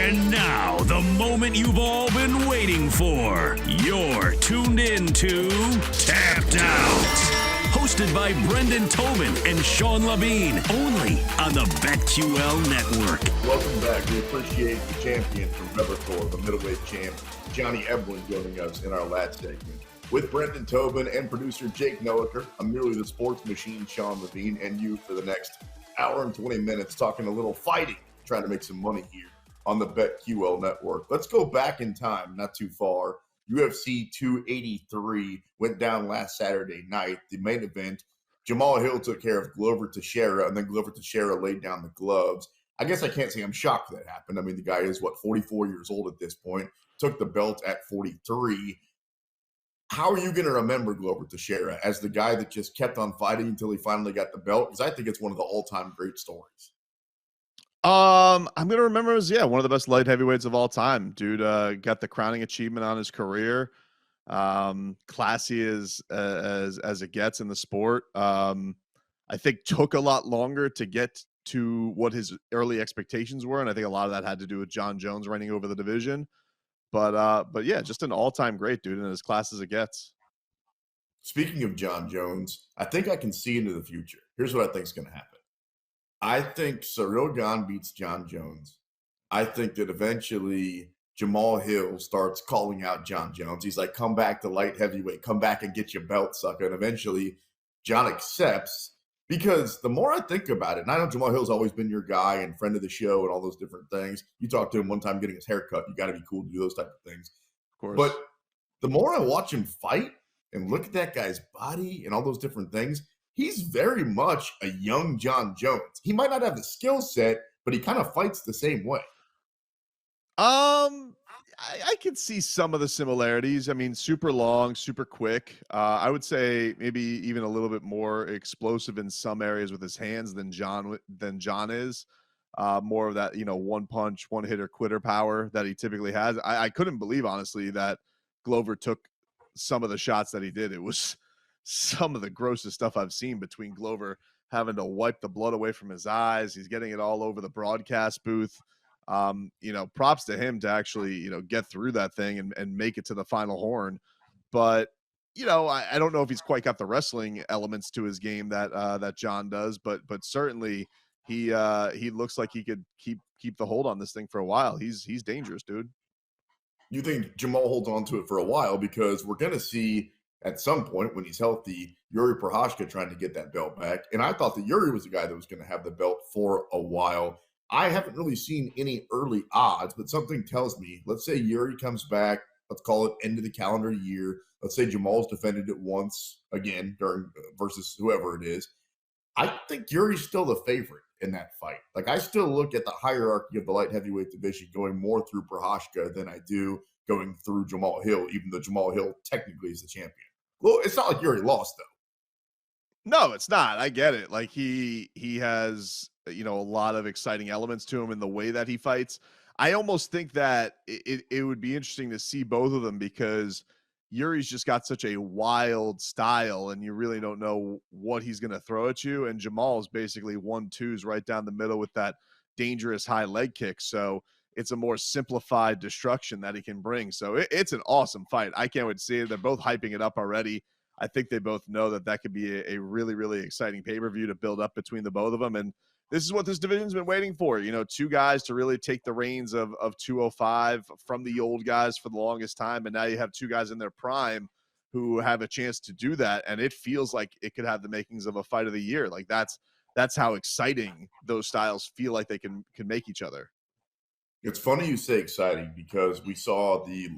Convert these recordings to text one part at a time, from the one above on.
And now, the moment you've all been waiting for. You're tuned in to Tapped Out. Hosted by Brendan Tobin and Sean Levine. Only on the BetQL Network. Welcome back. We appreciate the champion from Bellator, the middleweight champ, Johnny Eblen, joining us in our last segment. With Brendan Tobin and producer Jake Noacker, I'm merely the sports machine, Sean Levine, and you for the next hour and 20 minutes talking a little fighting, trying to make some money here on the BetQL network. Let's go back in time, not too far. UFC 283 went down last Saturday night. The main event, Jamal Hill took care of Glover Teixeira, and then Glover Teixeira laid down the gloves. I guess I can't say I'm shocked that happened. I mean, the guy is, 44 years old at this point, took the belt at 43. How are you going to remember Glover Teixeira as the guy that just kept on fighting until he finally got the belt? Because I think it's one of the all-time great stories. I'm gonna remember as one of the best light heavyweights of all time. Dude got the crowning achievement on his career. Classy as it gets in the sport. I think took a lot longer to get to what his early expectations were, and I think a lot of that had to do with John Jones reigning over the division. But yeah, just an all-time great dude, and as class as it gets. Speaking of John Jones, I think I can see into the future. Here's what I think is going to happen. I think Ciryl Gane beats John Jones. I think that eventually Jamal Hill starts calling out John Jones. He's like, come back to light heavyweight. Come back and get your belt, sucker. And eventually John accepts, because the more I think about it, and I know Jamal Hill's always been your guy and friend of the show and all those different things. You talked to him one time getting his hair cut. You got to be cool to do those type of things. Of course. But the more I watch him fight and look at that guy's body and all those different things, he's very much a young John Jones. He might not have the skill set, but he kind of fights the same way. I could see some of the similarities. I mean, super long, super quick. I would say maybe even a little bit more explosive in some areas with his hands than John is. More of that, one punch, one hitter quitter power that he typically has. I couldn't believe, honestly, that Glover took some of the shots that he did. It was some of the grossest stuff I've seen, between Glover having to wipe the blood away from his eyes. He's getting it all over the broadcast booth. Props to him to actually, get through that thing and make it to the final horn. But, I don't know if he's quite got the wrestling elements to his game that John does, but certainly he looks like he could keep the hold on this thing for a while. He's dangerous, dude. You think Jamal holds on to it for a while, because we're going to see at some point when he's healthy, Yuri Prochazka trying to get that belt back. And I thought that Yuri was the guy that was going to have the belt for a while. I haven't really seen any early odds, but something tells me, let's say Yuri comes back, let's call it end of the calendar year. Let's say Jamal's defended it once again versus whoever it is. I think Yuri's still the favorite in that fight. Like, I still look at the hierarchy of the light heavyweight division going more through Prochazka than I do going through Jamal Hill, even though Jamal Hill technically is the champion. Well, it's not like Yuri lost, though. No, it's not. I get it. Like, he has, a lot of exciting elements to him in the way that he fights. I almost think that it would be interesting to see both of them, because Yuri's just got such a wild style, and you really don't know what he's going to throw at you. And Jamal's basically 1-2s right down the middle with that dangerous high leg kick. So it's a more simplified destruction that he can bring. So it's an awesome fight. I can't wait to see it. They're both hyping it up already. I think they both know that could be a really, really exciting pay-per-view to build up between the both of them. And this is what this division's been waiting for. Two guys to really take the reins of 205 from the old guys for the longest time. And now you have two guys in their prime who have a chance to do that. And it feels like it could have the makings of a fight of the year. Like, that's how exciting those styles feel like they can make each other. It's funny you say exciting, because we saw the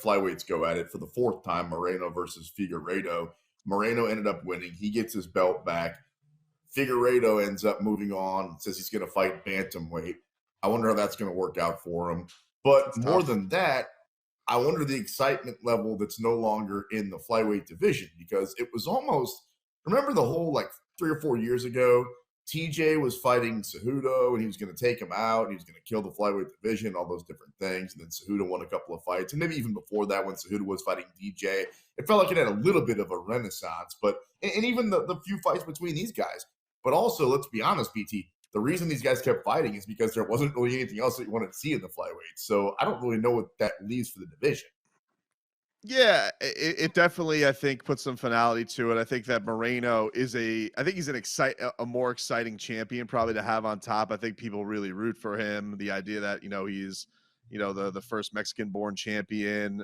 flyweights go at it for the fourth time, Moreno versus Figueiredo. Moreno ended up winning. He gets his belt back. Figueiredo ends up moving on, says he's going to fight bantamweight. I wonder how that's going to work out for him. But more than that, I wonder the excitement level that's no longer in the flyweight division, because it was almost, remember the whole 3 or 4 years ago, TJ was fighting Cejudo, and he was going to take him out, and he was going to kill the flyweight division, all those different things. And then Cejudo won a couple of fights. And maybe even before that, when Cejudo was fighting DJ, it felt like it had a little bit of a renaissance. But, and even the few fights between these guys. But also, let's be honest, BT, the reason these guys kept fighting is because there wasn't really anything else that you wanted to see in the flyweight. So I don't really know what that leaves for the division. Yeah, it definitely, I think, puts some finality to it. I think that Moreno is I think he's a more exciting champion probably to have on top. I think people really root for him. The idea that, he's, the first Mexican-born champion,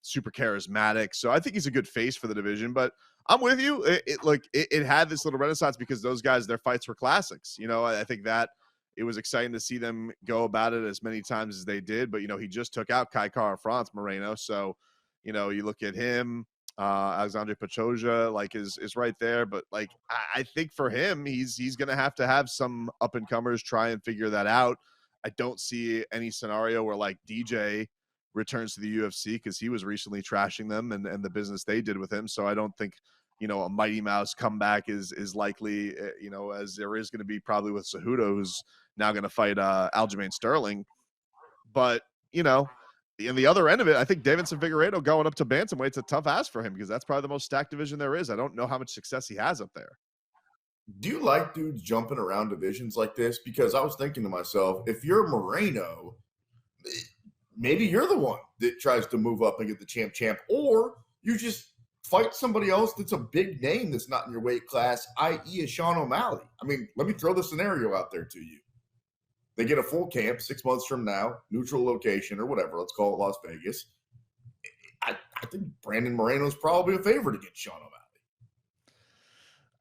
super charismatic. So I think he's a good face for the division. But I'm with you. It had this little renaissance because those guys, their fights were classics. I think that it was exciting to see them go about it as many times as they did. But he just took out Kai Kara France Moreno, so. You look at him, Alexandre Pachoja, is right there. But I think for him, he's going to have some up and comers try and figure that out. I don't see any scenario where DJ returns to the UFC because he was recently trashing them and the business they did with him. So I don't think, a Mighty Mouse comeback is likely, as there is going to be probably with Cejudo, who's now going to fight Aljamain Sterling. But, in the other end of it, I think Davidson Figueiredo going up to bantamweight's a tough ask for him because that's probably the most stacked division there is. I don't know how much success he has up there. Do you like dudes jumping around divisions like this? Because I was thinking to myself, if you're Moreno, maybe you're the one that tries to move up and get the champ, or you just fight somebody else that's a big name that's not in your weight class, i.e. a Sean O'Malley. I mean, let me throw the scenario out there to you. They get a full camp 6 months from now, neutral location or whatever. Let's call it Las Vegas. I think Brandon Moreno's probably a favorite against Sean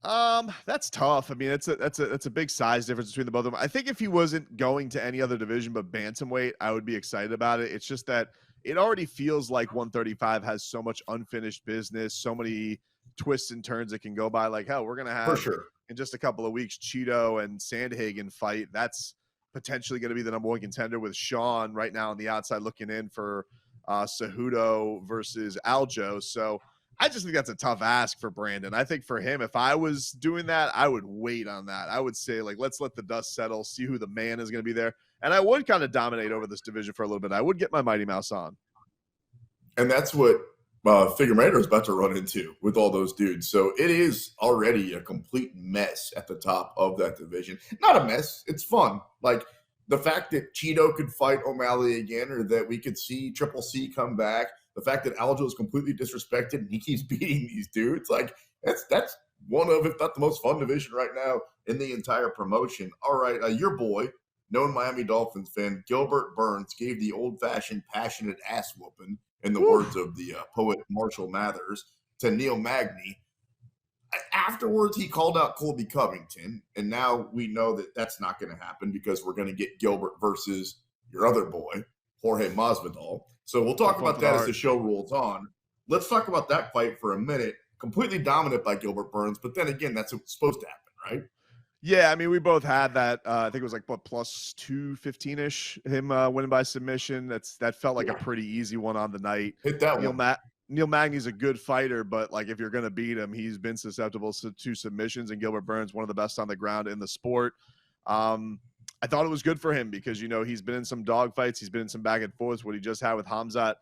O'Malley. That's tough. I mean, that's a big size difference between the both of them. I think if he wasn't going to any other division but bantamweight, I would be excited about it. It's just that it already feels like 135 has so much unfinished business, so many twists and turns that can go by. Hell, we're gonna have for sure in just a couple of weeks Cheeto and Sandhagen fight. That's potentially going to be the number one contender with Sean right now on the outside looking in for Cejudo versus Aljo. So I just think that's a tough ask for Brandon. I think for him, if I was doing that, I would wait on that. I would say, let's let the dust settle, see who the man is going to be there. And I would kind of dominate over this division for a little bit. I would get my Mighty Mouse on. And that's what Figueiredo is about to run into with all those dudes. So it is already a complete mess at the top of that division. Not a mess. It's fun. The fact that Cheeto could fight O'Malley again, or that we could see Triple C come back, the fact that Aljo is completely disrespected and he keeps beating these dudes, that's one of, if not the most fun division right now in the entire promotion. All right, your boy, known Miami Dolphins fan, Gilbert Burns, gave the old-fashioned passionate ass whooping, in the words of the poet Marshall Mathers, to Neil Magny. Afterwards, he called out Colby Covington, and now we know that that's not going to happen because we're going to get Gilbert versus your other boy, Jorge Masvidal. So we'll talk about that as the show rolls on. Let's talk about that fight for a minute. Completely dominant by Gilbert Burns, but then again, that's what's supposed to happen, right? Yeah, I mean, we both had that. I think it was plus 215-ish, him winning by submission. That felt like a pretty easy one on the night. Hit that one. Neil Magny's a good fighter, but if you're going to beat him, he's been susceptible to submissions, and Gilbert Burns, one of the best on the ground in the sport. I thought it was good for him because, he's been in some dogfights. He's been in some back and forths. What he just had with Hamzat,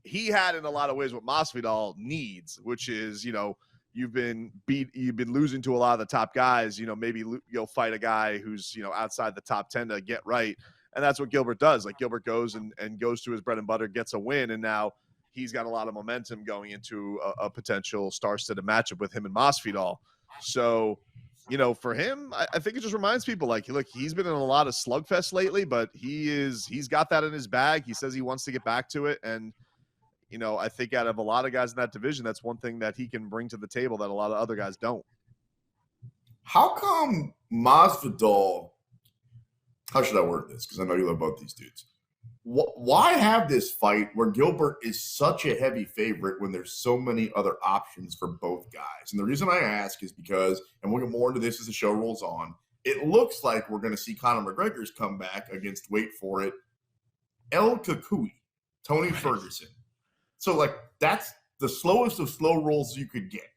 he had in a lot of ways what Masvidal needs, which is, you've been losing to a lot of the top guys. Maybe you'll fight a guy who's, outside the top 10 to get right. And that's what Gilbert does. Gilbert goes and goes to his bread and butter, gets a win. And now he's got a lot of momentum going into a potential star-studded matchup with him and Masvidal. So, for him, I think it just reminds people look, he's been in a lot of slugfest lately, but he's got that in his bag. He says he wants to get back to it. And, I think out of a lot of guys in that division, that's one thing that he can bring to the table that a lot of other guys don't. How come Masvidal, how should I word this? Because I know you love both these dudes. Why have this fight where Gilbert is such a heavy favorite when there's so many other options for both guys? And the reason I ask is because, and we'll get more into this as the show rolls on, it looks like we're going to see Conor McGregor's comeback against, wait for it, El Kakui, Tony Ferguson. So, that's the slowest of slow rolls you could get,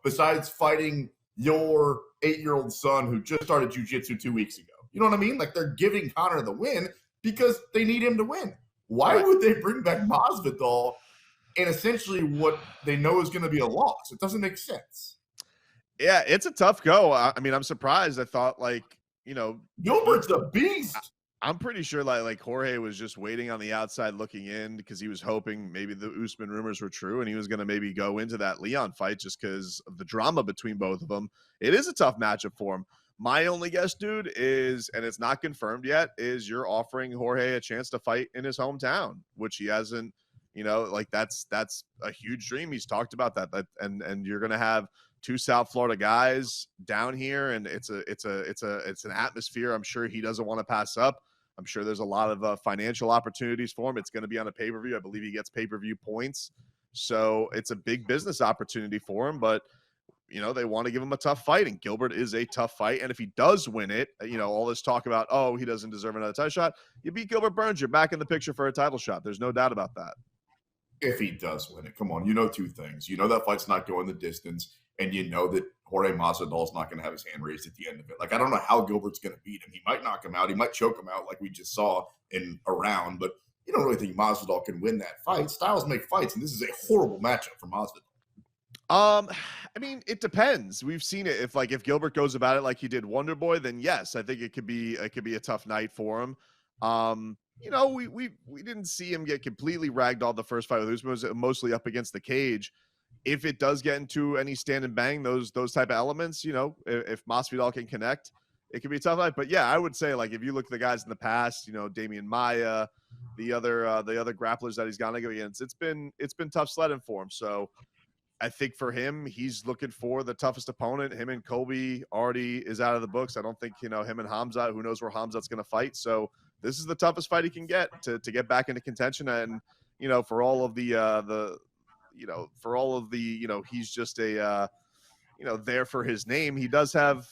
besides fighting your 8-year-old son who just started jiu-jitsu 2 weeks ago. You know what I mean? They're giving Conor the win because they need him to win. Why would they bring back Masvidal in essentially what they know is going to be a loss? It doesn't make sense. Yeah, it's a tough go. I mean, I'm surprised. I thought Gilbert's the beast. I'm pretty sure like Jorge was just waiting on the outside looking in because he was hoping maybe the Usman rumors were true and he was going to maybe go into that Leon fight just because of the drama between both of them. It is a tough matchup for him. My only guess, dude, is, and it's not confirmed yet, is you're offering Jorge a chance to fight in his hometown, which he hasn't, that's a huge dream. He's talked about that and you're going to have two South Florida guys down here, and it's an atmosphere I'm sure he doesn't want to pass up. I'm sure there's a lot of financial opportunities for him. It's going to be on a pay-per-view. I believe he gets pay-per-view points. So it's a big business opportunity for him, but they want to give him a tough fight, and Gilbert is a tough fight. And if he does win it, all this talk about, oh, he doesn't deserve another title shot. You beat Gilbert Burns, you're back in the picture for a title shot. There's no doubt about that. If he does win it, come on, two things. That fight's not going the distance, and that Jorge Masvidal's not going to have his hand raised at the end of it. Like, I don't know how Gilbert's going to beat him. He might knock him out. He might choke him out like we just saw in a round, but you don't really think Masvidal can win that fight. Styles make fights, and this is a horrible matchup for Masvidal. I mean, it depends. We've seen it. If Gilbert goes about it like he did Wonder Boy, then yes, I think it could be a tough night for him. We didn't see him get completely ragdolled the first fight with Usman. It was mostly up against the cage. If it does get into any stand and bang, those type of elements, if Masvidal can connect, it could be a tough fight. But yeah, I would say if you look at the guys in the past, Damian Maia, the other grapplers that he's gone against, it's been tough sledding for him. So I think for him, he's looking for the toughest opponent. Him and Colby already is out of the books. I don't think him and Hamzat. Who knows where Hamzat's going to fight? So this is the toughest fight he can get to get back into contention. And for all of the he's just a there for his name. He does have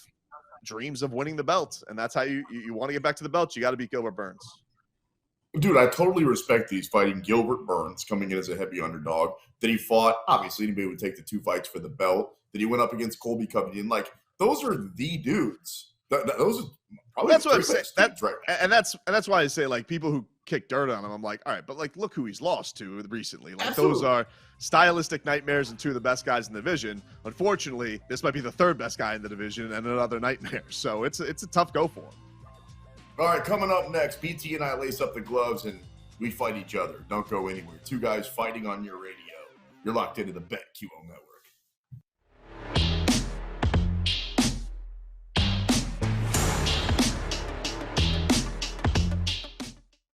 dreams of winning the belt, and that's how you want to get back to the belt. You got to beat Gilbert Burns. Dude, I totally respect these fighting Gilbert Burns coming in as a heavy underdog. That he fought, obviously, anybody would take the two fights for the belt. That he went up against Colby Covington. Those are the dudes. Those are probably that's what I'm saying. Right. And that's why I say people who kick dirt on him. I'm like, all right, but look who he's lost to recently. Absolutely. Those are stylistic nightmares and two of the best guys in the division. Unfortunately, this might be the third best guy in the division and another nightmare. So it's a tough go for him. All right, coming up next, BT and I lace up the gloves and we fight each other. Don't go anywhere. Two guys fighting on your radio. You're locked into the BetQL network.